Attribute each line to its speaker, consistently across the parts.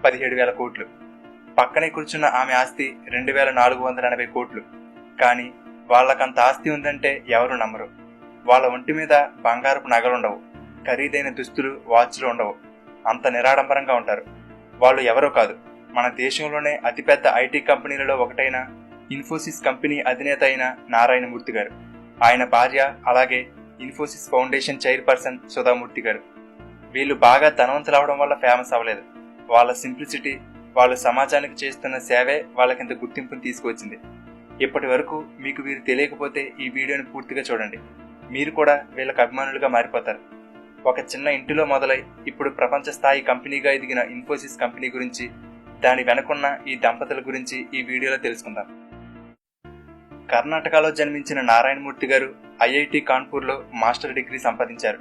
Speaker 1: 17,000 కోట్లు. పక్కనే కూర్చున్న ఆమె ఆస్తి 2,480 కోట్లు. కానీ వాళ్ళకంత ఆస్తి ఉందంటే ఎవరు నమ్మరు. వాళ్ళ ఒంటి మీద బంగారపు నగలుండవు, ఖరీదైన దుస్తులు, వాచ్లు ఉండవు. అంత నిరాడంబరంగా ఉంటారు. వాళ్ళు ఎవరో కాదు, మన దేశంలోనే అతిపెద్ద ఐటీ కంపెనీలలో ఒకటైన ఇన్ఫోసిస్ కంపెనీ అధినేత అయిన నారాయణమూర్తి గారు, ఆయన భార్య, అలాగే ఇన్ఫోసిస్ ఫౌండేషన్ చైర్పర్సన్ సుధామూర్తి గారు. వీళ్ళు బాగా ధనవంతులవడం వల్ల ఫేమస్ అవ్వలేదు. వాళ్ళ సింప్లిసిటీ, వాళ్ళు సమాజానికి చేస్తున్న సేవే వాళ్ళకింత గుర్తింపుని తీసుకువచ్చింది. ఇప్పటి వరకు మీకు వీరు తెలియకపోతే ఈ వీడియోని పూర్తిగా చూడండి. మీరు కూడా వీళ్ళకి అభిమానులుగా మారిపోతారు. ఒక చిన్న ఇంటిలో మొదలై ఇప్పుడు ప్రపంచ స్థాయి కంపెనీగా ఎదిగిన ఇన్ఫోసిస్ కంపెనీ గురించి, దాని వెనుకున్న ఈ దంపతుల గురించి ఈ వీడియోలో తెలుసుకుందాం. కర్ణాటకలో జన్మించిన నారాయణమూర్తి గారు ఐఐటి కాన్పూర్లో మాస్టర్ డిగ్రీ సంపాదించారు.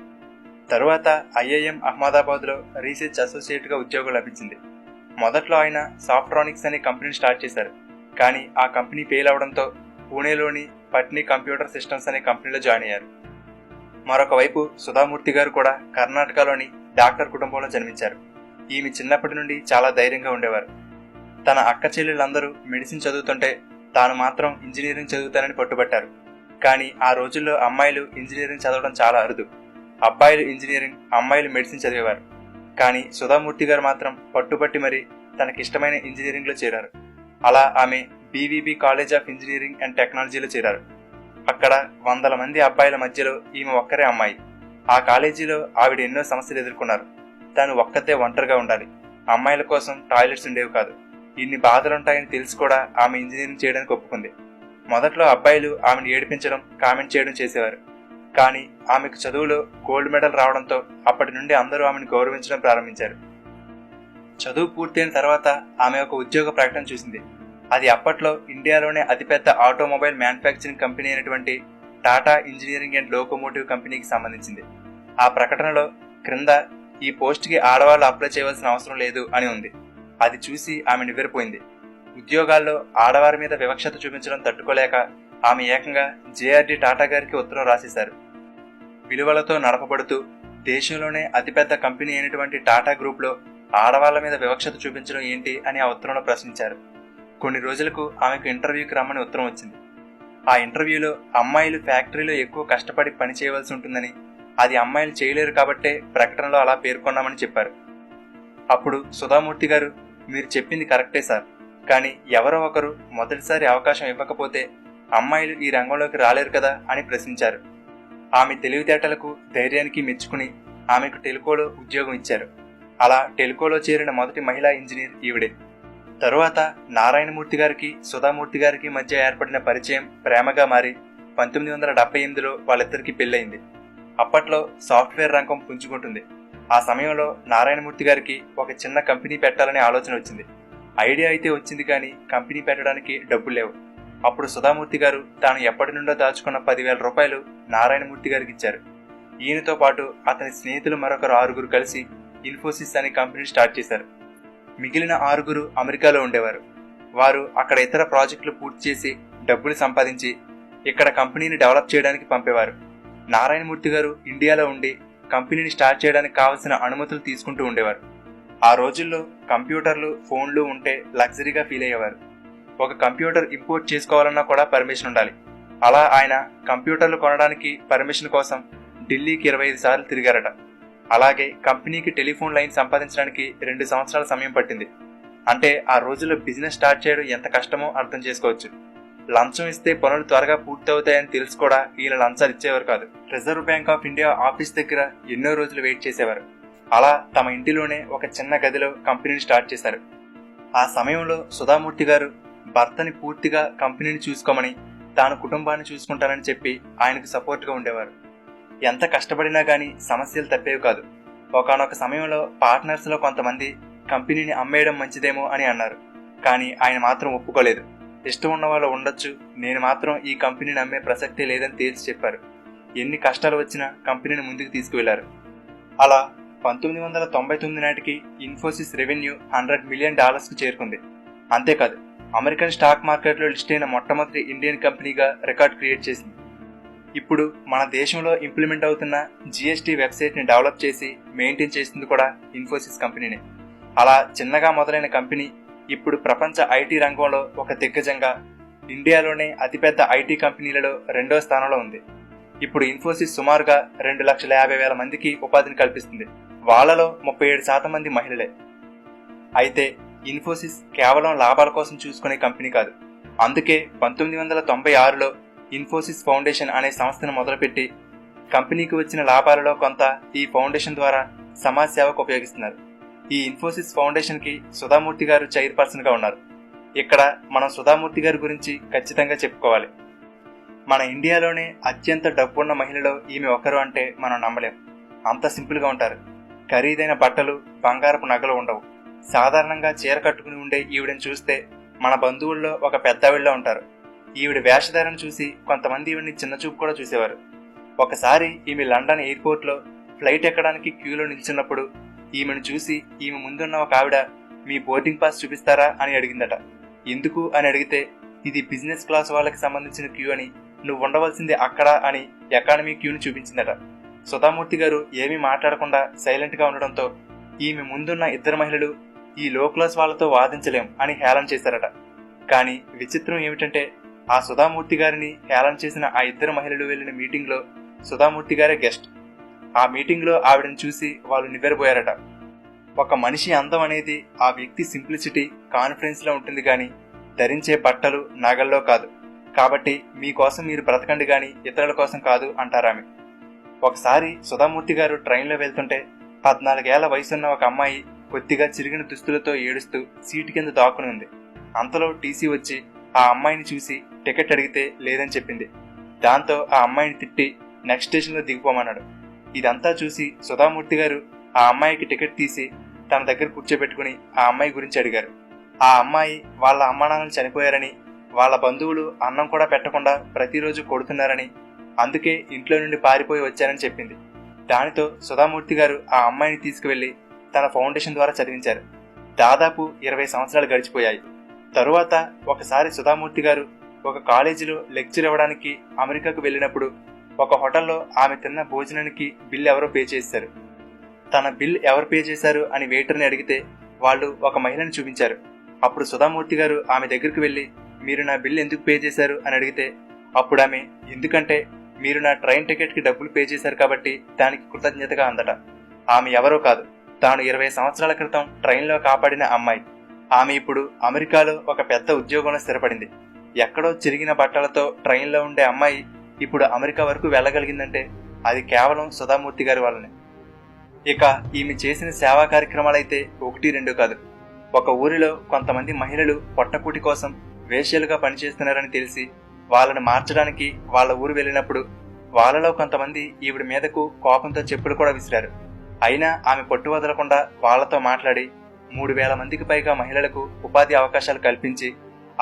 Speaker 1: తరువాత ఐఐఎం అహ్మదాబాద్లో రీసెర్చ్ అసోసియేట్గా ఉద్యోగం లభించింది. మొదట్లో ఆయన సాఫ్ట్రానిక్స్ అనే కంపెనీని స్టార్ట్ చేశారు. కానీ ఆ కంపెనీ ఫెయిల్ అవడంతో పూణేలోని పట్నీ కంప్యూటర్ సిస్టమ్స్ అనే కంపెనీలో జాయిన్ అయ్యారు. మరొక వైపు సుధామూర్తి గారు కూడా కర్ణాటకలోని డాక్టర్ కుటుంబంలో జన్మించారు. ఈమె చిన్నప్పటి నుండి చాలా ధైర్యంగా ఉండేవారు. తన అక్క చెల్లెళ్ళందరూ మెడిసిన్ చదువుతుంటే తాను మాత్రం ఇంజనీరింగ్ చదువుతానని పట్టుబట్టారు. కానీ ఆ రోజుల్లో అమ్మాయిలు ఇంజనీరింగ్ చదవడం చాలా అరుదు. అబ్బాయిలు ఇంజనీరింగ్, అమ్మాయిలు మెడిసిన్ చదివేవారు. కానీ సుధామూర్తి గారు మాత్రం పట్టుబట్టి మరీ తనకిష్టమైన ఇంజనీరింగ్లో చేరారు. అలా ఆమె BVB college of engineering and టెక్నాలజీలో చేరారు. అక్కడ 100 మంది అబ్బాయిల మధ్యలో ఈమె ఒక్కరే అమ్మాయి. ఆ కాలేజీలో ఆవిడ ఎన్నో సమస్యలు ఎదుర్కొన్నారు. తాను ఒక్కతే ఒంటరిగా ఉండాలి. అమ్మాయిల కోసం టాయిలెట్స్ ఉండేవి కాదు. ఇన్ని బాధలుంటాయని తెలిసి కూడా ఆమె ఇంజనీరింగ్ చేయడానికి ఒప్పుకుంది. మొదట్లో అబ్బాయిలు ఆమెను ఏడిపించడం, కామెంట్ చేయడం చేసేవారు. కానీ ఆమెకు చదువులో గోల్డ్ మెడల్ రావడంతో అప్పటి నుండి అందరూ ఆమెను గౌరవించడం ప్రారంభించారు. చదువు పూర్తయిన తర్వాత ఆమె ఒక ఉద్యోగ ప్రకటన చూసింది. అది అప్పట్లో ఇండియాలోనే అతిపెద్ద ఆటోమొబైల్ మ్యానుఫ్యాక్చరింగ్ కంపెనీ అయినటువంటి టాటా ఇంజనీరింగ్ అండ్ లోకోమోటివ్ కంపెనీకి సంబంధించింది. ఆ ప్రకటనలో క్రింద ఈ పోస్ట్కి ఆడవాళ్లు అప్లై చేయవలసిన అవసరం లేదు అని ఉంది. అది చూసి ఆమె నివ్వెరపోయింది. ఉద్యోగాల్లో ఆడవారి మీద వివక్షత చూపించడం తట్టుకోలేక ఆమె ఏకంగా జేఆర్డీ టాటా గారికి ఉత్తరం రాసేశారు. విలువలతో నడపబడుతూ దేశంలోనే అతిపెద్ద కంపెనీ అయినటువంటి టాటా గ్రూప్లో ఆడవాళ్ల మీద వివక్షత చూపించడం ఏంటి అని ఆ ఉత్తరంలో ప్రశ్నించారు. కొన్ని రోజులకు ఆమెకు ఇంటర్వ్యూకి రమ్మని ఉత్తరం వచ్చింది. ఆ ఇంటర్వ్యూలో అమ్మాయిలు ఫ్యాక్టరీలో ఎక్కువ కష్టపడి పని చేయవలసి ఉంటుందని, అది అమ్మాయిలు చేయలేరు కాబట్టే ప్రకటనలో అలా పేర్కొన్నామని చెప్పారు. అప్పుడు సుధామూర్తి గారు, మీరు చెప్పింది కరెక్టే సార్, కానీ ఎవరో ఒకరు మొదటిసారి అవకాశం ఇవ్వకపోతే అమ్మాయిలు ఈ రంగంలోకి రాలేరు కదా అని ప్రశ్నించారు. ఆమె తెలివితేటలకు, ధైర్యానికి మెచ్చుకుని ఆమెకు టెలికోలో ఉద్యోగం ఇచ్చారు. అలా టెలికోలో చేరిన మొదటి మహిళా ఇంజనీర్ ఈవిడే. తరువాత నారాయణమూర్తి గారికి, సుధామూర్తి గారికి మధ్య ఏర్పడిన పరిచయం ప్రేమగా మారి 1978లో వాళ్ళిద్దరికీ పెళ్లయింది. అప్పట్లో సాఫ్ట్వేర్ రంగం పుంజుకుంటుంది. ఆ సమయంలో నారాయణమూర్తి గారికి ఒక చిన్న కంపెనీ పెట్టాలనే ఆలోచన వచ్చింది. ఐడియా అయితే వచ్చింది, కానీ కంపెనీ పెట్టడానికి డబ్బులు లేవు. అప్పుడు సుధామూర్తి గారు తాను ఎప్పటి నుండో దాచుకున్న 10,000 రూపాయలు నారాయణమూర్తి గారికి ఇచ్చారు. ఈయనతో పాటు అతని స్నేహితులు మరొకరు 6 కలిసి ఇన్ఫోసిస్ అనే కంపెనీ స్టార్ట్ చేశారు. మిగిలిన 6 అమెరికాలో ఉండేవారు. వారు అక్కడ ఇతర ప్రాజెక్టులు పూర్తి చేసి డబ్బులు సంపాదించి ఇక్కడ కంపెనీని డెవలప్ చేయడానికి పంపేవారు. నారాయణమూర్తి గారు ఇండియాలో ఉండి కంపెనీని స్టార్ట్ చేయడానికి కావలసిన అనుమతులు తీసుకుంటూ ఉండేవారు. ఆ రోజుల్లో కంప్యూటర్లు, ఫోన్లు ఉంటే లగ్జరీగా ఫీల్ అయ్యేవారు. ఒక కంప్యూటర్ ఇంపోర్ట్ చేసుకోవాలన్నా కూడా పర్మిషన్ ఉండాలి. అలా ఆయన కంప్యూటర్లు కొనడానికి పర్మిషన్ కోసం ఢిల్లీకి 25 సార్లు తిరిగారట. అలాగే కంపెనీకి టెలిఫోన్ లైన్ సంపాదించడానికి 2 సంవత్సరాల సమయం పట్టింది. అంటే ఆ రోజుల్లో బిజినెస్ స్టార్ట్ చేయడం ఎంత కష్టమో అర్థం చేసుకోవచ్చు. లంచం ఇస్తే పనులు త్వరగా పూర్తవుతాయని తెలిసి కూడా ఈయన లంచాలు ఇచ్చేవారు కాదు. Reserve bank of India office దగ్గర ఎన్నో రోజులు వెయిట్ చేసేవారు. అలా తమ ఇంటిలోనే ఒక చిన్న గదిలో కంపెనీని స్టార్ట్ చేశారు. ఆ సమయంలో సుధామూర్తి గారు భర్తని పూర్తిగా కంపెనీని చూసుకోమని, తాను కుటుంబాన్ని చూసుకుంటానని చెప్పి ఆయనకు సపోర్ట్గా ఉండేవారు. ఎంత కష్టపడినా గానీ సమస్యలు తప్పేవి కాదు. ఒకానొక సమయంలో పార్ట్నర్స్ లో కొంతమంది కంపెనీని అమ్మేయడం మంచిదేమో అని అన్నారు. కానీ ఆయన మాత్రం ఒప్పుకోలేదు. ఇష్టం ఉన్న వాళ్ళు ఉండొచ్చు, నేను మాత్రం ఈ కంపెనీని అమ్మే ప్రసక్తే లేదని తేల్చి చెప్పారు. ఎన్ని కష్టాలు వచ్చినా కంపెనీని ముందుకు తీసుకువెళ్లారు. అలా 1999 నాటికి ఇన్ఫోసిస్ రెవెన్యూ $100 మిలియన్ కు చేరుకుంది. అంతేకాదు, అమెరికన్ స్టాక్ మార్కెట్లో లిస్ట్ అయిన మొట్టమొదటి ఇండియన్ కంపెనీగా రికార్డ్ క్రియేట్ చేసింది. ఇప్పుడు మన దేశంలో ఇంప్లిమెంట్ అవుతున్న జీఎస్టీ వెబ్సైట్ ని డెవలప్ చేసి మెయింటైన్ చేసింది కూడా ఇన్ఫోసిస్ కంపెనీనే. అలా చిన్నగా మొదలైన కంపెనీ ఇప్పుడు ప్రపంచ ఐటీ రంగంలో ఒక దిగ్గజంగా, ఇండియాలోనే అతిపెద్ద ఐటీ కంపెనీలలో 2వ స్థానంలో ఉంది. ఇప్పుడు ఇన్ఫోసిస్ సుమారుగా 2,50,000 మందికి ఉపాధిని కల్పిస్తుంది. వాళ్లలో 37% మంది మహిళలే. అయితే ఇన్ఫోసిస్ కేవలం లాభాల కోసం చూసుకునే కంపెనీ కాదు. అందుకే 1996లో ఇన్ఫోసిస్ ఫౌండేషన్ అనే సంస్థను మొదలుపెట్టి కంపెనీకి వచ్చిన లాభాలలో కొంత ఈ ఫౌండేషన్ ద్వారా సమాజ సేవకు ఉపయోగిస్తున్నారు. ఈ ఇన్ఫోసిస్ ఫౌండేషన్ కి సుధామూర్తి గారు చైర్పర్సన్ గా ఉన్నారు. ఇక్కడ మనం సుధామూర్తి గారి గురించి ఖచ్చితంగా చెప్పుకోవాలి. మన ఇండియాలోనే అత్యంత డబ్బున్న మహిళలో ఈమె ఒకరు అంటే మనం నమ్మలేం. అంత సింపుల్ గా ఉంటారు. ఖరీదైన బట్టలు, బంగారపు నగలు ఉండవు. సాధారణంగా చీర కట్టుకుని ఉండే ఈవిడని చూస్తే మన బంధువుల్లో ఒక పెద్దవిళ్ళ ఉంటారు. ఈవిడ వేషధారణ చూసి కొంతమంది ఈవిడిని చిన్నచూపు కూడా చూసేవారు. ఒకసారి ఈమె లండన్ ఎయిర్పోర్ట్ లో ఫ్లైట్ ఎక్కడానికి క్యూలో నిల్చున్నప్పుడు ఈమెను చూసి ఈమె ముందున్న ఒక ఆవిడ, మీ బోర్డింగ్ పాస్ చూపిస్తారా అని అడిగిందట. ఎందుకు అని అడిగితే, ఇది బిజినెస్ క్లాస్ వాళ్ళకి సంబంధించిన క్యూ అని, నువ్వు ఉండవలసింది అక్కడ అని ఎకానమీ క్యూని చూపించిందట. సుధామూర్తి గారు ఏమీ మాట్లాడకుండా సైలెంట్ గా ఉండడంతో ఈమె ముందున్న ఇద్దరు మహిళలు, ఈ లో క్లాస్ వాళ్లతో వాదించలేం అని హేళన చేశారట. కానీ విచిత్రం ఏమిటంటే, ఆ సుధామూర్తి గారిని హేళన చేసిన ఆ ఇద్దరు మహిళలు వెళ్లిన మీటింగ్ లో సుధామూర్తి గారే గెస్ట్. ఆ మీటింగ్ లో ఆవిడని చూసి వాళ్ళు నివ్వెరపోయారట. ఒక మనిషి అందం అనేది ఆ వ్యక్తి సింప్లిసిటీ, కాన్ఫిడెన్స్ లో ఉంటుంది గాని ధరించే బట్టలు, నగల్లో కాదు. కాబట్టి మీకోసం మీరు బ్రతకండి గాని ఇతరుల కోసం కాదు అంటారామె. ఒకసారి సుధామూర్తి గారు ట్రైన్లో వెళ్తుంటే 14 ఏళ్ల వయసున్న ఒక అమ్మాయి కొద్దిగా చిరిగిన దుస్తులతో ఏడుస్తూ సీటు కింద దాక్కుని ఉంది. అంతలో టీసీ వచ్చి ఆ అమ్మాయిని చూసి టికెట్ అడిగితే లేదని చెప్పింది. దాంతో ఆ అమ్మాయిని తిట్టి నెక్స్ట్ స్టేషన్ లో దిగిపోమన్నాడు. ఇదంతా చూసి సుధామూర్తి గారు ఆ అమ్మాయికి టికెట్ తీసి తన దగ్గర కూర్చోబెట్టుకుని ఆ అమ్మాయి గురించి అడిగారు. ఆ అమ్మాయి వాళ్ళ అమ్మానాన్నలు చనిపోయారని, వాళ్ళ బంధువులు అన్నం కూడా పెట్టకుండా ప్రతిరోజు కొడుతున్నారని, అందుకే ఇంట్లో నుండి పారిపోయి వచ్చారని చెప్పింది. దానితో సుధామూర్తి గారు ఆ అమ్మాయిని తీసుకువెళ్లి తన ఫౌండేషన్ ద్వారా చదివించారు. దాదాపు 20 సంవత్సరాలు గడిచిపోయాయి. తరువాత ఒకసారి సుధామూర్తి గారు ఒక కాలేజీలో లెక్చర్ ఇవ్వడానికి అమెరికాకు వెళ్లినప్పుడు ఒక హోటల్లో ఆమె తిన్న భోజనానికి బిల్ ఎవరో పే చేశారు. తన బిల్ ఎవరు పే చేశారు అని వెయిటర్ని అడిగితే వాళ్ళు ఒక మహిళని చూపించారు. అప్పుడు సుధామూర్తి గారు ఆమె దగ్గరికి వెళ్లి, మీరు నా బిల్ ఎందుకు పే చేశారు అని అడిగితే అప్పుడు ఆమె, ఎందుకంటే మీరు నా ట్రైన్ టికెట్ కి డబ్బులు పే చేశారు కాబట్టి దానికి కృతజ్ఞతగా అందట. ఆమె ఎవరో కాదు, తాను 20 సంవత్సరాల క్రితం ట్రైన్లో కాపాడిన అమ్మాయి. ఆమె ఇప్పుడు అమెరికాలో ఒక పెద్ద ఉద్యోగంలో స్థిరపడింది. ఎక్కడో చిరిగిన బట్టలతో ట్రైన్లో ఉండే అమ్మాయి ఇప్పుడు అమెరికా వరకు వెళ్ళగలిగిందంటే అది కేవలం సుధామూర్తి గారి వల్లనే. ఇక ఈమె చేసిన సేవా కార్యక్రమాలైతే 1-2 కాదు. ఒక ఊరిలో కొంతమంది మహిళలు పొట్టకూటి కోసం వేశ్యలుగా పనిచేస్తున్నారని తెలిసి వాళ్ళని మార్చడానికి వాళ్ళ ఊరు వెళ్ళినప్పుడు వాళ్ళలో కొంతమంది ఈవిడ మీదకు కోపంతో చెప్పులు కూడా విసిరారు. అయినా ఆమె పట్టు వదలకుండా వాళ్లతో మాట్లాడి 3,000 మందికి పైగా మహిళలకు ఉపాధి అవకాశాలు కల్పించి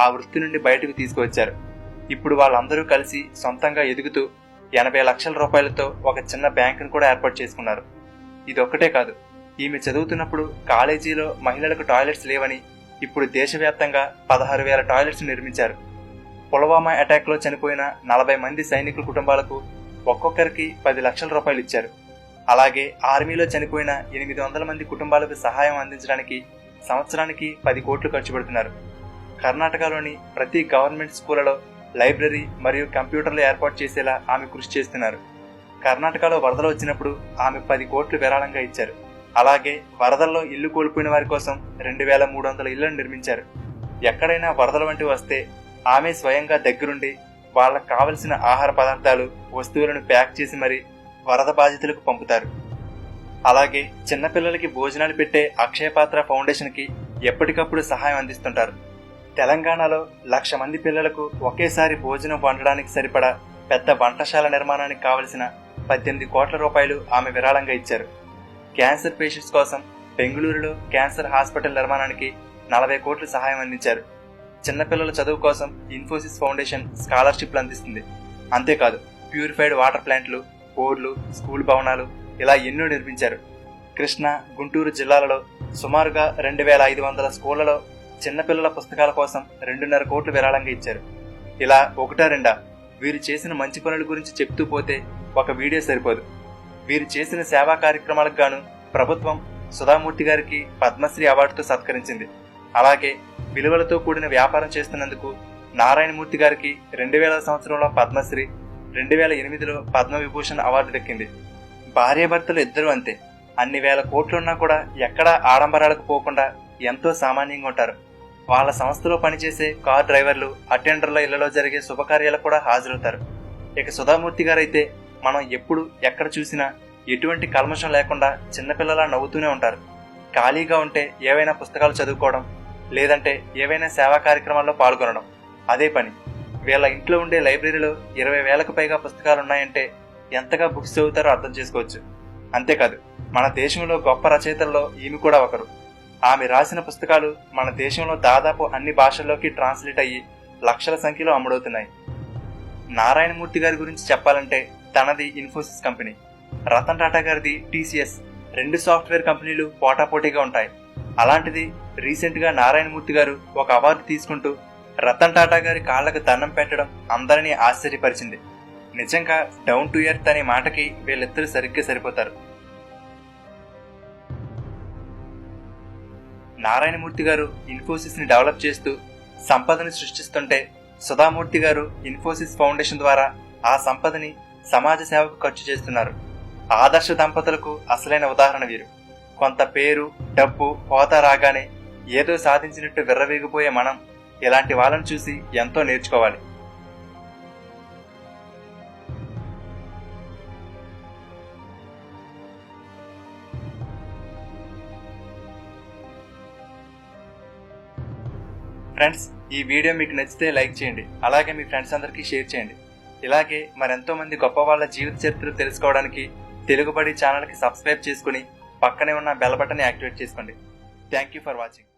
Speaker 1: ఆ వృత్తి నుండి బయటకు తీసుకువచ్చారు. ఇప్పుడు వాళ్ళందరూ కలిసి సొంతంగా ఎదుగుతూ 80 లక్షల రూపాయలతో ఒక చిన్న బ్యాంకును కూడా ఏర్పాటు చేసుకున్నారు. ఇదొక్కటే కాదు, ఈమె చదువుతున్నప్పుడు కాలేజీలో మహిళలకు టాయిలెట్స్ లేవని ఇప్పుడు దేశవ్యాప్తంగా 16,000 టాయిలెట్స్ నిర్మించారు. పుల్వామా అటాక్ లో చనిపోయిన 40 మంది సైనికుల కుటుంబాలకు ఒక్కొక్కరికి 10 లక్షల రూపాయలు ఇచ్చారు. అలాగే ఆర్మీలో చనిపోయిన 800 మంది కుటుంబాలకు సహాయం అందించడానికి సంవత్సరానికి 10 కోట్లు ఖర్చు పెడుతున్నారు. కర్ణాటకలోని ప్రతి గవర్నమెంట్ స్కూళ్లలో లైబ్రరీ మరియు కంప్యూటర్లు ఏర్పాటు చేసేలా ఆమె కృషి చేస్తున్నారు. కర్ణాటకలో వరదలు వచ్చినప్పుడు ఆమె 10 కోట్లు విరాళంగా ఇచ్చారు. అలాగే వరదల్లో ఇల్లు కోల్పోయిన వారి కోసం 2,300 ఇళ్లను నిర్మించారు. ఎక్కడైనా వరదలు వంటివి వస్తే ఆమె స్వయంగా దగ్గరుండి వాళ్ళకు కావలసిన ఆహార పదార్థాలు, వస్తువులను ప్యాక్ చేసి మరీ వరద బాధితులకు పంపుతారు. అలాగే చిన్నపిల్లలకి భోజనాలు పెట్టే అక్షయపాత్ర ఫౌండేషన్ కి ఎప్పటికప్పుడు సహాయం అందిస్తుంటారు. తెలంగాణలో 1,00,000 మంది పిల్లలకు ఒకేసారి భోజనం వండడానికి సరిపడా పెద్ద వంటశాల నిర్మాణానికి కావలసిన 18 కోట్ల రూపాయలు ఆమె విరాళంగా ఇచ్చారు. క్యాన్సర్ పేషెంట్స్ కోసం బెంగళూరులో క్యాన్సర్ హాస్పిటల్ నిర్మాణానికి 40 కోట్లు సహాయం అందించారు. చిన్నపిల్లల చదువు కోసం ఇన్ఫోసిస్ ఫౌండేషన్ స్కాలర్షిప్లు అందిస్తుంది. అంతేకాదు, ప్యూరిఫైడ్ వాటర్ ప్లాంట్లు, బోర్లు, స్కూల్ భవనాలు ఇలా ఎన్నో నిర్మించారు. కృష్ణా, గుంటూరు జిల్లాలలో సుమారుగా 2,500 స్కూళ్లలో చిన్నపిల్లల పుస్తకాల కోసం 2.5 కోట్లు విరాళంగా ఇచ్చారు. ఇలా 1-2 వీరు చేసిన మంచి పనుల గురించి చెప్తూ పోతే ఒక వీడియో సరిపోదు. వీరు చేసిన సేవా కార్యక్రమాలకు గాను ప్రభుత్వం సుధామూర్తి గారికి పద్మశ్రీ అవార్డుతో సత్కరించింది. అలాగే విలువలతో కూడిన వ్యాపారం చేస్తున్నందుకు నారాయణమూర్తి గారికి 2000 సంవత్సరంలో పద్మశ్రీ, 2008లో పద్మవిభూషణ్ అవార్డు దక్కింది. భార్యాభర్తలు ఇద్దరూ అంతే. అన్ని వేల కోట్లున్నా కూడా ఎక్కడా ఆడంబరాలకు పోకుండా ఎంతో సామాన్యంగా ఉంటారు. వాళ్ళ సంస్థలో పనిచేసే కార్ డ్రైవర్లు, అటెండర్ల ఇళ్లలో జరిగే శుభకార్యాలకు కూడా హాజరవుతారు. ఇక సుధామూర్తి గారైతే మనం ఎప్పుడు ఎక్కడ చూసినా ఎటువంటి కల్మషం లేకుండా చిన్నపిల్లలా నవ్వుతూనే ఉంటారు. ఖాళీగా ఉంటే ఏవైనా పుస్తకాలు చదువుకోవడం, లేదంటే ఏవైనా సేవా కార్యక్రమాల్లో పాల్గొనడం అదే పని. వీళ్ళ ఇంట్లో ఉండే లైబ్రరీలో 20,000కు పైగా పుస్తకాలున్నాయంటే ఎంతగా బుక్స్ చదువుతారో అర్థం చేసుకోవచ్చు. అంతేకాదు, మన దేశంలో గొప్ప రచయితల్లో ఈమె కూడా ఒకరు. ఆమె రాసిన పుస్తకాలు మన దేశంలో దాదాపు అన్ని భాషల్లోకి ట్రాన్స్లేట్ అయ్యి లక్షల సంఖ్యలో అమ్ముడవుతున్నాయి. నారాయణమూర్తి గారి గురించి చెప్పాలంటే తనది ఇన్ఫోసిస్ కంపెనీ, రతన్ టాటా గారిది టీసీఎస్. 2 సాఫ్ట్వేర్ కంపెనీలు పోటాపోటీగా ఉంటాయి. అలాంటిది రీసెంట్ గా నారాయణమూర్తి గారు ఒక అవార్డు తీసుకుంటూ రతన్ టాటా గారి కాళ్లకు దండం పెట్టడం అందరినీ ఆశ్చర్యపరిచింది. నిజంగా డౌన్ టు ఎర్త్ అనే మాటకి వీళ్ళిద్దరూ సరిగ్గా సరిపోతారు. నారాయణమూర్తి గారు ఇన్ఫోసిస్ ని డెవలప్ చేస్తూ సంపదని సృష్టిస్తుంటే, సుధామూర్తి గారు ఇన్ఫోసిస్ ఫౌండేషన్ ద్వారా ఆ సంపదని సమాజ సేవకు ఖర్చు చేస్తున్నారు. ఆదర్శ దంపతులకు అసలైన ఉదాహరణ వీరు. కొంత పేరు, డబ్బు, హోదా రాగానే ఏదో సాధించినట్టు విర్రవీగిపోయే మనం ఇలాంటి వాళ్ళని చూసి ఎంతో నేర్చుకోవాలి. ఫ్రెండ్స్, ఈ వీడియో మీకు నచ్చితే లైక్ చేయండి. అలాగే మీ ఫ్రెండ్స్ అందరికీ షేర్ చేయండి. ఇలాగే మరెంతో మంది గొప్ప వాళ్ళ జీవిత చరిత్రలు తెలుసుకోవడానికి తెలుగుబడి ఛానల్కి సబ్స్క్రైబ్ చేసుకుని పక్కనే ఉన్న బెల్ బటన్ యాక్టివేట్ చేసుకోండి. Thank you for watching.